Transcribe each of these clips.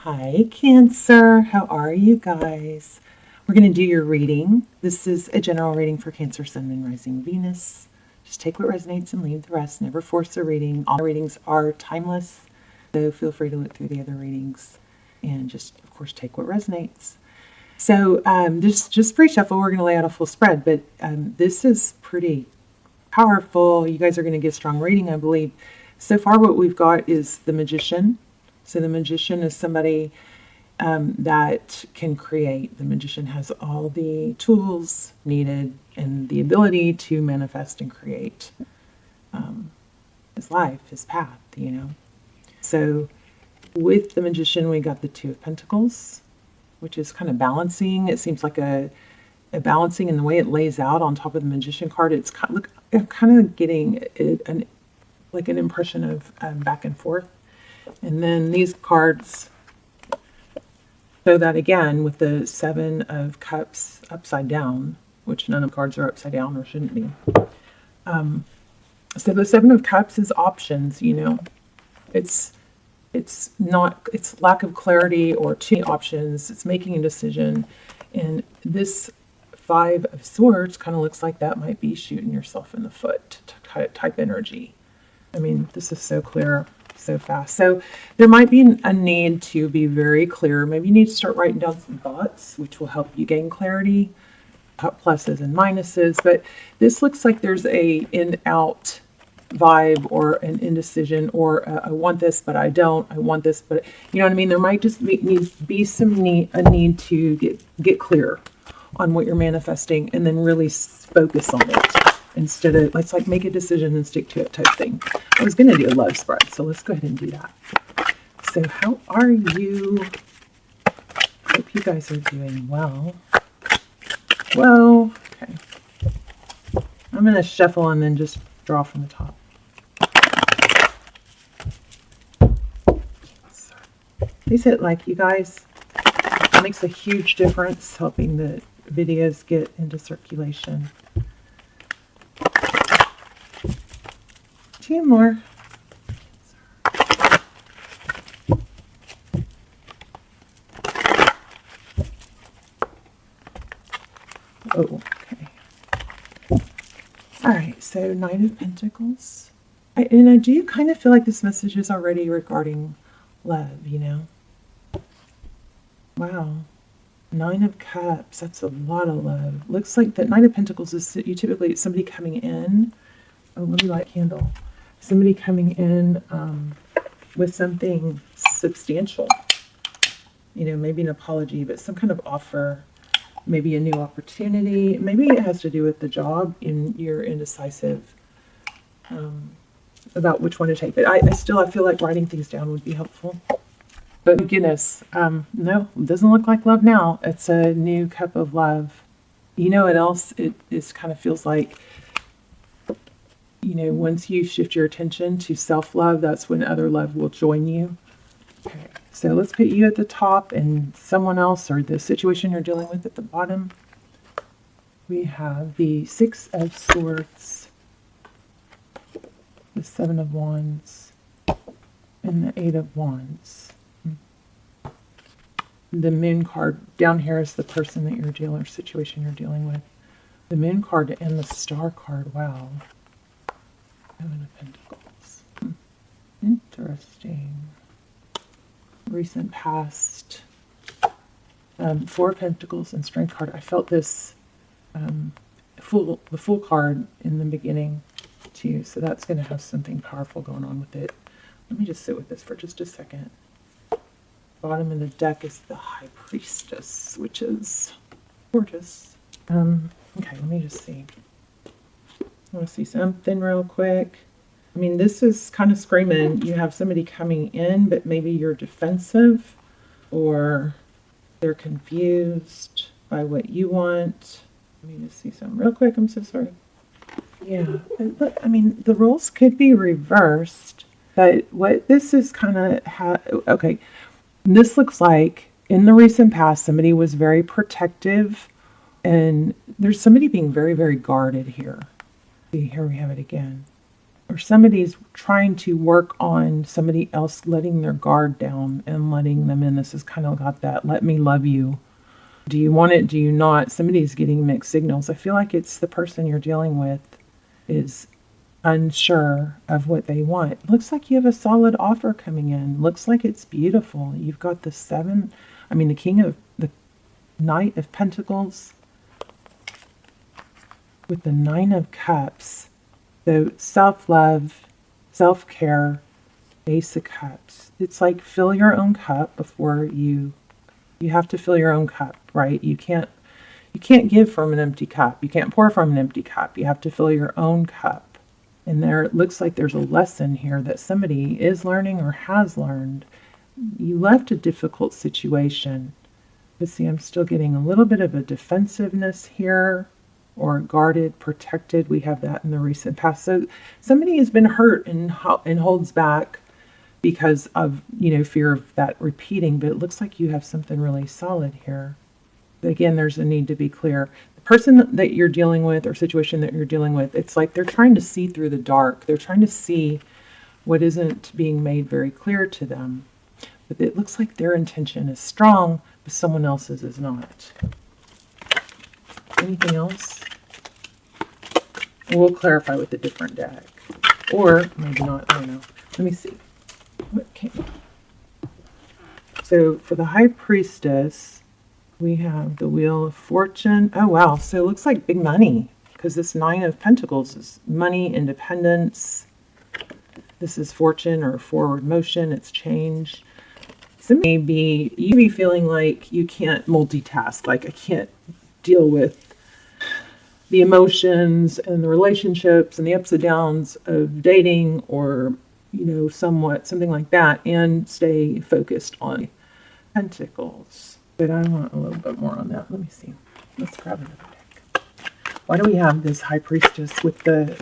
Hi, Cancer. How are you guys? We're going to do your reading. This is a general reading for Cancer, Sun, and Rising Venus. Just take what resonates and leave the rest. Never force a reading. All readings are timeless, so feel free to look through the other readings and just, of course, take what resonates. So just pre-shuffle, we're going to lay out a full spread, but this is pretty powerful. You guys are going to get a strong reading, I believe. So far, what we've got is the Magician. So the Magician is somebody that can create. The Magician has all the tools needed and the ability to manifest and create his life, his path, you know. So with the Magician, we got the Two of Pentacles, which is kind of balancing. It seems like a balancing in the way it lays out on top of the Magician card. It's kind of, I'm kind of getting an impression of back and forth. And then these cards show that again with the Seven of Cups upside down, which none of the cards are upside down or shouldn't be. So the Seven of Cups is options, you know. It's lack of clarity or too many options. It's making a decision. And this Five of Swords kind of looks like that might be shooting yourself in the foot type energy. I mean, this is so clear, so fast. So there might be a need to be very clear. Maybe you need to start writing down some thoughts, which will help you gain clarity, pluses and minuses. But this looks like there's a in-out vibe or an indecision, or I want this, but I don't. I want this, but you know what I mean? There might just be a need to get clear on what you're manifesting and then really focus on it. Instead of, let's like make a decision and stick to it type thing. I was going to do a love spread, so let's go ahead and do that. So how are you? Hope you guys are doing well. Well, okay. I'm going to shuffle and then just draw from the top. They said, like, you guys, it makes a huge difference helping the videos get into circulation. Two more. Oh, okay. All right, so Nine of Pentacles. I do kind of feel like this message is already regarding love, you know? Wow. Nine of Cups, that's a lot of love. Looks like that Nine of Pentacles is typically somebody coming in. Oh, let me light a candle. Somebody coming in with something substantial. You know, maybe an apology, but some kind of offer. Maybe a new opportunity. Maybe it has to do with the job and you're indecisive about which one to take. But I feel like writing things down would be helpful. But goodness, no, it doesn't look like love now. It's a new cup of love. You know what else? It kind of feels like, you know, once you shift your attention to self-love, that's when other love will join you. Okay, so let's put you at the top and someone else or the situation you're dealing with at the bottom. We have the Six of Swords, the Seven of Wands, and the Eight of Wands. The Moon card down here is the person that you're dealing, or situation you're dealing with. The Moon card and the Star card, wow. Seven of Pentacles. Interesting. Recent past. Four of Pentacles and Strength card. I felt this the Fool card in the beginning too. So that's going to have something powerful going on with it. Let me just sit with this for just a second. Bottom of the deck is the High Priestess, which is gorgeous. Okay, let me just see. I want to see something real quick. I mean, this is kind of screaming. You have somebody coming in, but maybe you're defensive or they're confused by what you want. Let me just see something real quick. I'm so sorry. Yeah, but I mean, the roles could be reversed, but what this is kind of, okay, this looks like in the recent past, somebody was very protective and there's somebody being very, very guarded here. See, here we have it again. or somebody's trying to work on somebody else letting their guard down and letting them in. This has kind of got that, let me love you. Do you want it? Do you not? Somebody's getting mixed signals. I feel like it's the person you're dealing with is unsure of what they want. Looks like you have a solid offer coming in. Looks like it's beautiful. You've got the Knight of Pentacles with the Nine of Cups. So self-love, self-care, Ace of Cups. It's like fill your own cup before you have to fill your own cup, right? You can't give from an empty cup. You can't pour from an empty cup. You have to fill your own cup. And there it looks like there's a lesson here that somebody is learning or has learned. You left a difficult situation. But see, I'm still getting a little bit of a defensiveness here, or guarded, protected. We have that in the recent past. So somebody has been hurt and holds back because of, fear of that repeating. But it looks like you have something really solid here. Again, there's a need to be clear. The person that you're dealing with or situation that you're dealing with, it's like they're trying to see through the dark. They're trying to see what isn't being made very clear to them. But it looks like their intention is strong, but someone else's is not. Anything else? We'll clarify with a different deck. Or maybe not, I don't know. Let me see. What came? So for the High Priestess, we have the Wheel of Fortune. Oh, wow. So it looks like big money, because this Nine of Pentacles is money, independence. This is fortune or forward motion. It's change. So maybe you be feeling like you can't multitask, like I can't deal with the emotions and the relationships and the ups and downs of dating, or something like that, and stay focused on Pentacles. But I want a little bit more on that. Let me see. Let's grab another deck. Why do we have this High Priestess with the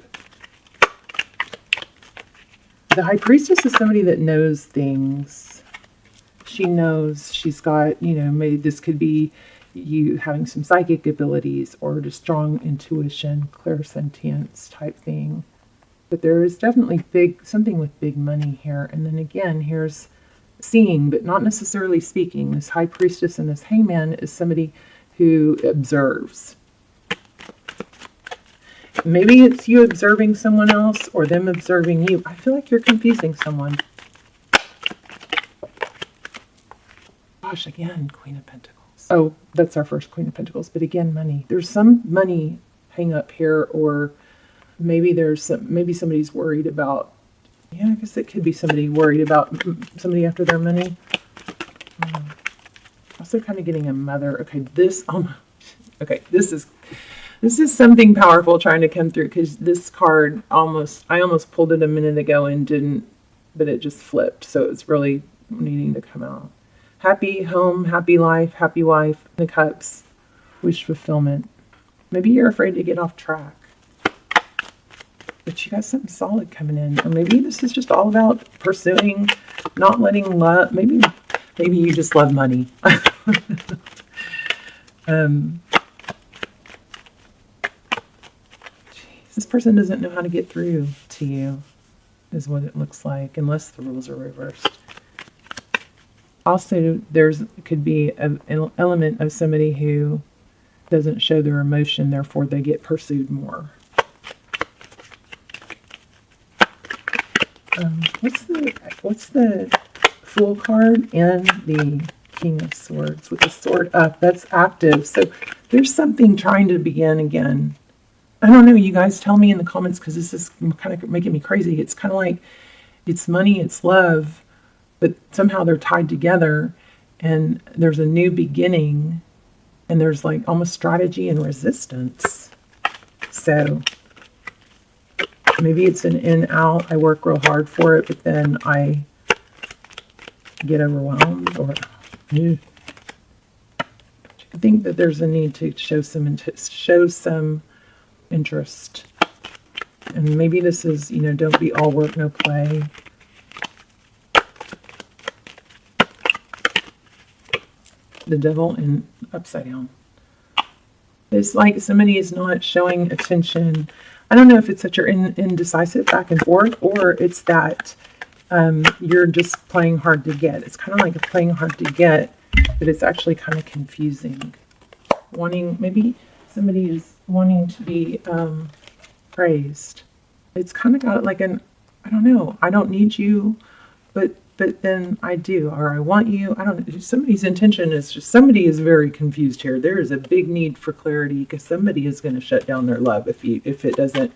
High Priestess is somebody that knows things. She knows, she's got, maybe this could be you having some psychic abilities or just strong intuition, clairsentience type thing. But there is definitely something with big money here. And then again, here's seeing, but not necessarily speaking. This High Priestess and this Hangman is somebody who observes. Maybe it's you observing someone else or them observing you. I feel like you're confusing someone. Gosh, again, Queen of Pentacles. Oh, that's our first Queen of Pentacles. But again, money. There's some money hang up here, or maybe maybe somebody's worried about, I guess it could be somebody worried about somebody after their money. Also kind of getting a mother. Okay, this is something powerful trying to come through, because this card I almost pulled it a minute ago and didn't, but it just flipped. So it's really needing to come out. Happy home, happy life, happy wife, the Cups, wish fulfillment. Maybe you're afraid to get off track, but you got something solid coming in. Or maybe this is just all about pursuing, not letting love. Maybe you just love money. This person doesn't know how to get through to you, is what it looks like, unless the rules are reversed. Also, could be an element of somebody who doesn't show their emotion, therefore they get pursued more. What's the Fool card and the King of Swords with the sword up? That's active. So there's something trying to begin again. I don't know. You guys tell me in the comments, because this is kind of making me crazy. It's kind of like it's money, it's love, but somehow they're tied together, and there's a new beginning, and there's like almost strategy and resistance. So maybe it's an in-out. I work real hard for it, but then I get overwhelmed, or I think that there's a need to show some interest. And maybe this is, don't be all work, no play. The Devil in upside down. It's like somebody is not showing attention. I don't know if it's that you're indecisive back and forth, or it's that you're just playing hard to get. It's kind of like playing hard to get, but it's actually kind of confusing. Maybe somebody is wanting to be praised. It's kind of got like I don't know, I don't need you, but then I do, or I want you. I don't know. Somebody's intention is just, somebody is very confused here. There is a big need for clarity because somebody is going to shut down their love if it doesn't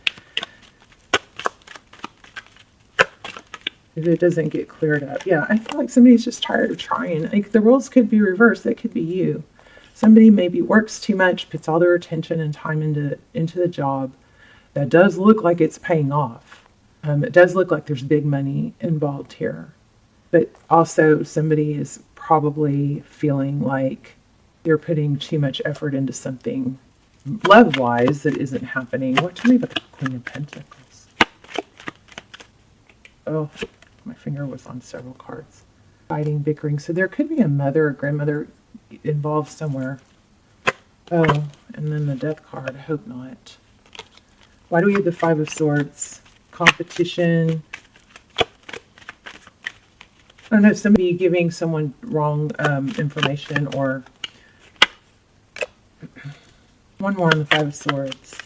get cleared up. Yeah, I feel like somebody's just tired of trying. Like the roles could be reversed. That could be you. Somebody maybe works too much, puts all their attention and time into the job. That does look like it's paying off. It does look like there's big money involved here. But also somebody is probably feeling like they're putting too much effort into something love-wise that isn't happening. What to me about the Queen of Pentacles? Oh, my finger was on several cards. Fighting, bickering. So there could be a mother or grandmother involved somewhere. Oh, and then the Death card. I hope not. Why do we have the Five of Swords? Competition. I don't know, somebody giving someone wrong information, or one more on the Five of Swords.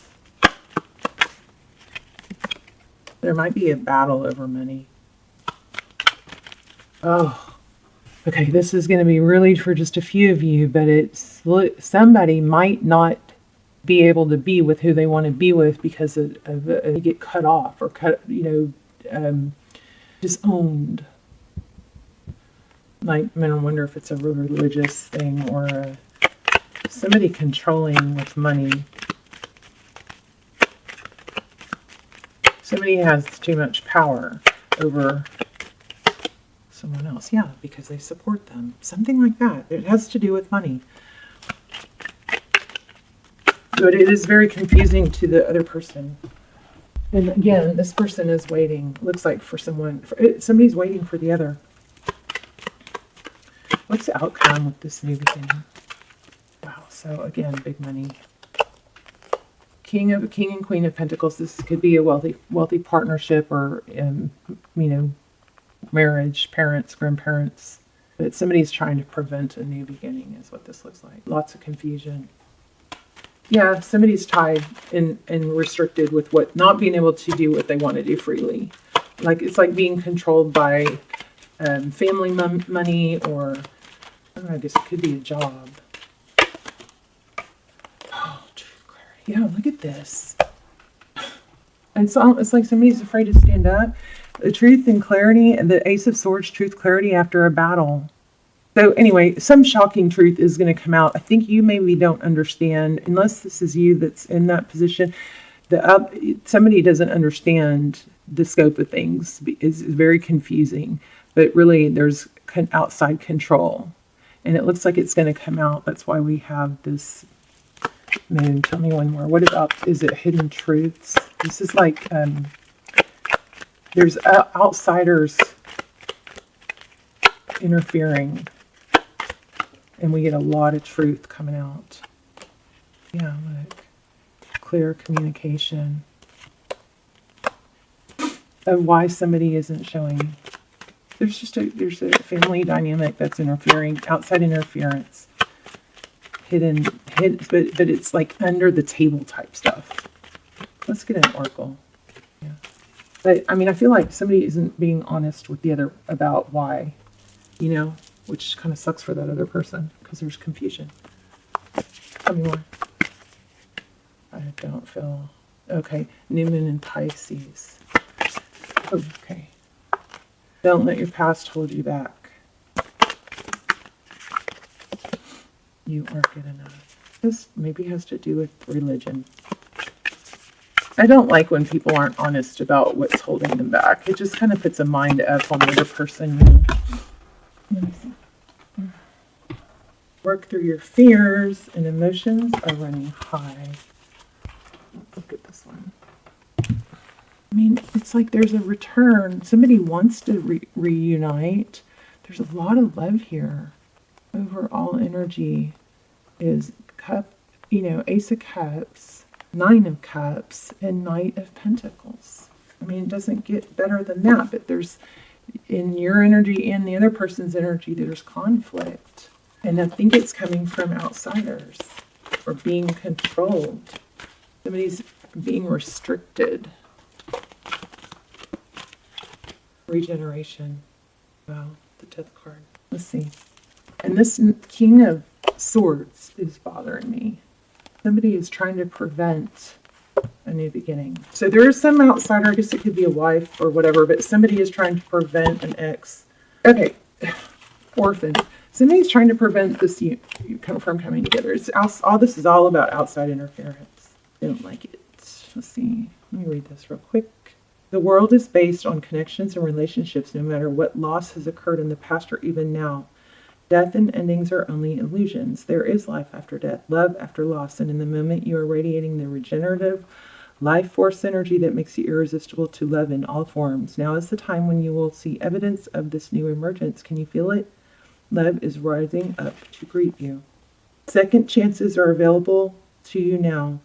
There might be a battle over money. Oh, okay, this is going to be really for just a few of you, but it's somebody might not be able to be with who they want to be with because they get cut off or disowned. Like, I wonder if it's a religious thing or somebody controlling with money. Somebody has too much power over someone else. Yeah, because they support them. Something like that. It has to do with money. But it is very confusing to the other person. And again, this person is waiting. Looks like for somebody's waiting for the other. What's the outcome with this new beginning? Wow, so again, big money. King and Queen of Pentacles. This could be a wealthy partnership, or marriage, parents, grandparents. But somebody's trying to prevent a new beginning is what this looks like. Lots of confusion. Yeah, somebody's tied and restricted with not being able to do what they want to do freely. Like it's like being controlled by family money, or I guess it could be a job. Oh, truth, clarity. Yeah, look at this. And so it's like somebody's afraid to stand up. The truth and clarity, and the Ace of Swords, truth, clarity after a battle. So anyway, some shocking truth is going to come out. I think you maybe don't understand, unless this is you that's in that position. Somebody doesn't understand the scope of things. It's very confusing. But really, there's outside control. And it looks like it's going to come out. That's why we have this moon. Tell me one more. What about, is it hidden truths? This is like, there's outsiders interfering. And we get a lot of truth coming out. Yeah, look. Clear communication of why somebody isn't showing. There's a family dynamic that's interfering, outside interference, hidden, but it's like under the table type stuff. Let's get an oracle. Yeah, but I mean, I feel like somebody isn't being honest with the other about why, which kind of sucks for that other person because there's confusion. Tell me more. I don't feel okay. New Moon in Pisces. Okay. Don't let your past hold you back. You are good enough. This maybe has to do with religion. I don't like when people aren't honest about what's holding them back. It just kind of puts a mind up on the other person. Let me see. Work through your fears, and emotions are running high. Let's look at this one. I mean, it's like there's a return. Somebody wants to reunite. There's a lot of love here. Overall energy is cup, Ace of Cups, Nine of Cups, and Knight of Pentacles. I mean, it doesn't get better than that, but there's, in your energy and the other person's energy, there's conflict. And I think it's coming from outsiders or being controlled. Somebody's being restricted. Regeneration. Wow, the Death card. Let's see. And this King of Swords is bothering me. Somebody is trying to prevent a new beginning. So there is some outsider, I guess it could be a wife or whatever, but somebody is trying to prevent an ex. Okay, orphan. Somebody's trying to prevent this from coming together. All this is all about outside interference. I don't like it. Let's see. Let me read this real quick. The world is based on connections and relationships, no matter what loss has occurred in the past or even now. Death and endings are only illusions. There is life after death, love after loss, and in the moment you are radiating the regenerative life force energy that makes you irresistible to love in all forms. Now is the time when you will see evidence of this new emergence. Can you feel it? Love is rising up to greet you. Second chances are available to you now.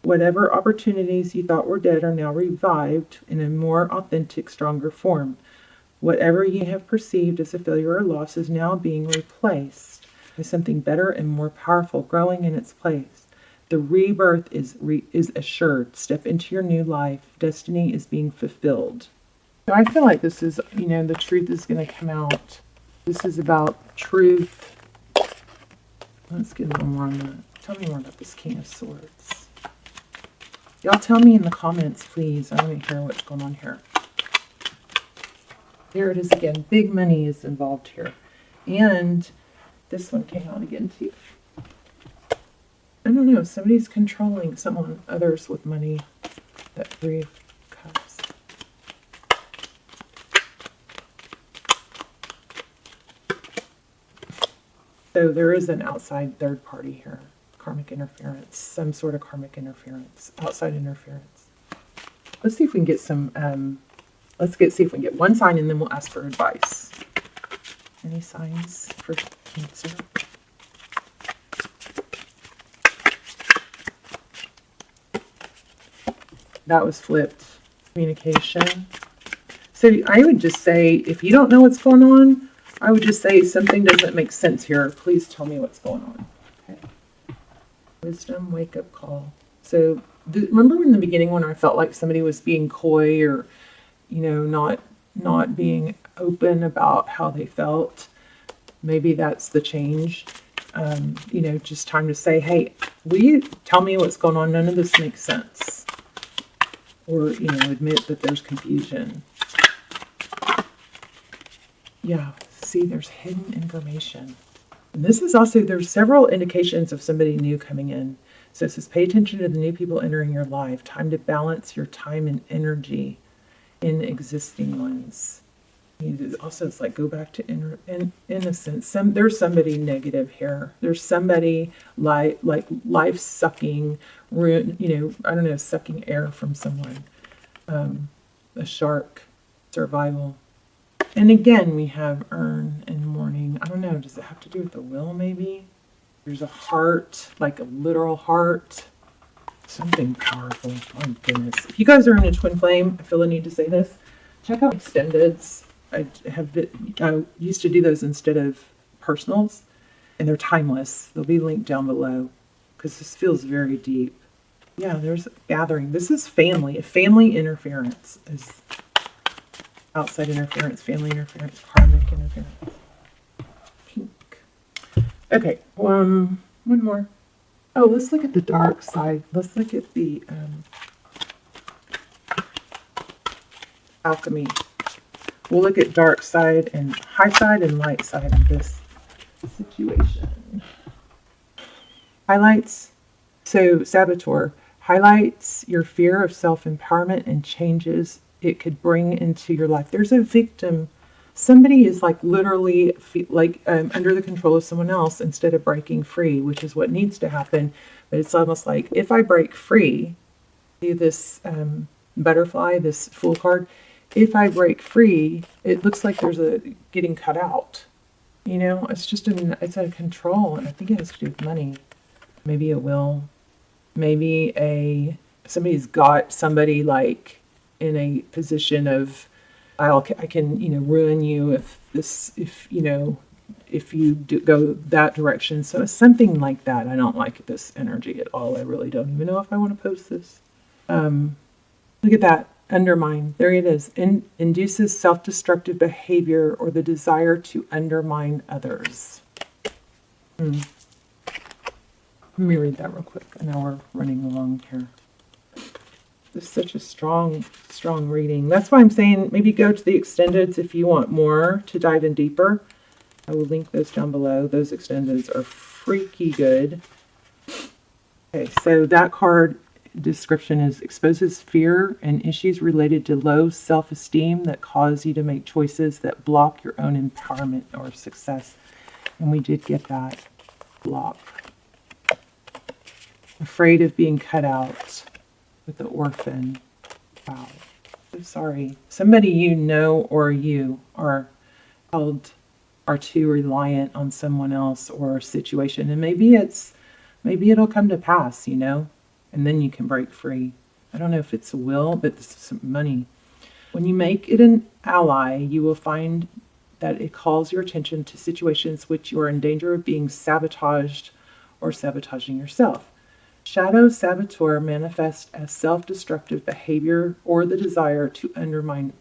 Whatever opportunities you thought were dead are now revived in a more authentic, stronger form. Whatever you have perceived as a failure or loss is now being replaced by something better and more powerful growing in its place. The rebirth is assured. Step into your new life. Destiny is being fulfilled. So I feel like this is, the truth is going to come out. This is about truth. Let's get a little more on that. Tell me more about this King of Swords. Y'all tell me in the comments, please. I want to hear what's going on here. There it is again. Big money is involved here. And this one came out again too. I don't know. Somebody's controlling others with money. That Three of Cups. So there is an outside third party here. Karmic interference. Some sort of karmic interference. Outside interference. Let's see if we can get some... see if we can get one sign and then we'll ask for advice. Any signs for Cancer? That was flipped. Communication. So I would just say, if you don't know what's going on, I would just say something doesn't make sense here. Please tell me what's going on. Okay. Wisdom, wake up call. So remember in the beginning when I felt like somebody was being coy or not being open about how they felt. Maybe that's the change. Just time to say, hey, will you tell me what's going on? None of this makes sense. Or, admit that there's confusion. Yeah, see, there's hidden information. And this is also, there's several indications of somebody new coming in. So it says, pay attention to the new people entering your life. Time to balance your time and energy in existing ones. Also, it's like go back to innocence. There's somebody negative here. There's somebody like life sucking, sucking air from someone. A shark, survival. And again, we have urn and mourning. I don't know. Does it have to do with the will? Maybe there's a heart, like a literal heart. Something powerful. My goodness. If you guys are in a twin flame, I feel the need to say this. Check out extendeds. I used to do those instead of personals, and they're timeless. They'll be linked down below because this feels very deep. Yeah, there's gathering. This is family. Family interference is outside interference, family interference, karmic interference. Pink. Okay, one more. Oh, let's look at the dark side. Let's look at the alchemy. We'll look at dark side and high side and light side of this situation. Highlights. So, Saboteur highlights your fear of self-empowerment and changes it could bring into your life. There's a victim. Somebody is like literally under the control of someone else instead of breaking free, which is what needs to happen. But it's almost like if I break free, see this butterfly, this Fool card. If I break free, it looks like there's a getting cut out. It's just it's out of control, and I think it has to do with money. maybe a will, maybe somebody's got somebody like in a position of, I can, ruin you if you go that direction. So it's something like that. I don't like this energy at all. I really don't even know if I want to post this. Look at that. Undermine. There it is. Induces self-destructive behavior or the desire to undermine others. Let me read that real quick. I know we're running along here. This is such a strong reading. That's why I'm saying maybe go to the extendeds if you want more to dive in deeper. I will link those down below. Those extendeds are freaky good. Okay, so that card description is exposes fear and issues related to low self-esteem that cause you to make choices that block your own empowerment or success. And we did get that block. Afraid of being cut out with the orphan. Wow. So sorry. Somebody you know or you are too reliant on someone else or a situation. And maybe it'll come to pass, and then you can break free. I don't know if it's a will, but this is some money. When you make it an ally, you will find that it calls your attention to situations which you are in danger of being sabotaged or sabotaging yourself. Shadow saboteur manifests as self-destructive behavior or the desire to undermine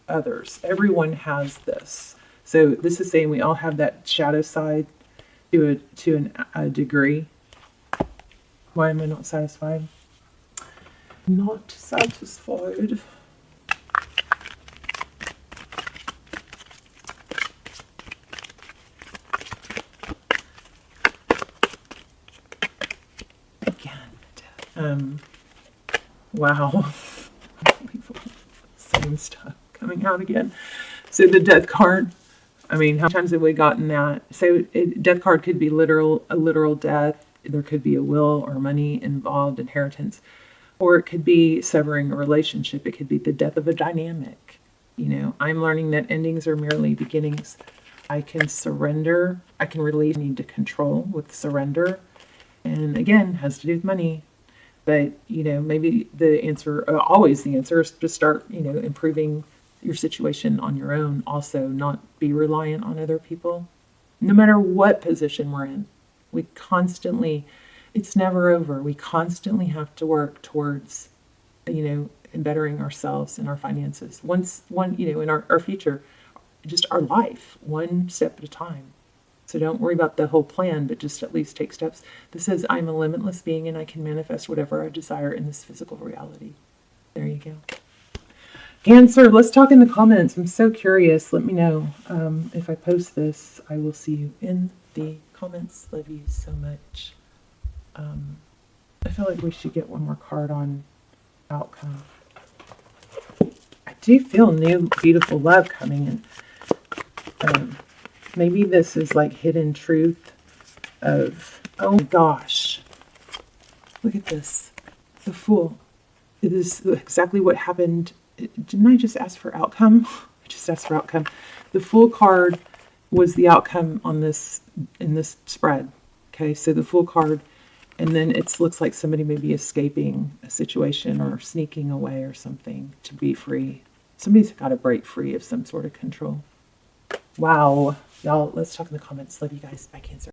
others. Everyone has this. So this is saying we all have that shadow side to a degree. Why am I not satisfied? Not satisfied. Again. Wow. Same stuff coming out again. So the death card. I mean, how many times have we gotten that? So death card could be a literal death. There could be a will or money involved, inheritance, or it could be severing a relationship. It could be the death of a dynamic. I'm learning that endings are merely beginnings. I can surrender. I can release. I need to control with surrender. And again, has to do with money. But, maybe the answer, always the answer is to start, improving your situation on your own. Also, not be reliant on other people. No matter what position we're in, it's never over. We constantly have to work towards, in bettering ourselves and our finances. In our future, just our life, one step at a time. So don't worry about the whole plan, but just at least take steps. This says, I'm a limitless being and I can manifest whatever I desire in this physical reality. There you go. Cancer, let's talk in the comments. I'm so curious. Let me know. If I post this, I will see you in the comments. Love you so much. I feel like we should get one more card on outcome. I do feel new, beautiful love coming in. Maybe this is like hidden truth of, oh my gosh, look at this, the Fool. It is exactly what happened. Didn't I just ask for outcome? I just asked for outcome. The Fool card was the outcome on this, in this spread. Okay, so the Fool card, and then it looks like somebody may be escaping a situation or sneaking away or something to be free. Somebody's got to break free of some sort of control. Wow. Y'all, let's talk in the comments. Love you guys. Bye, Cancer.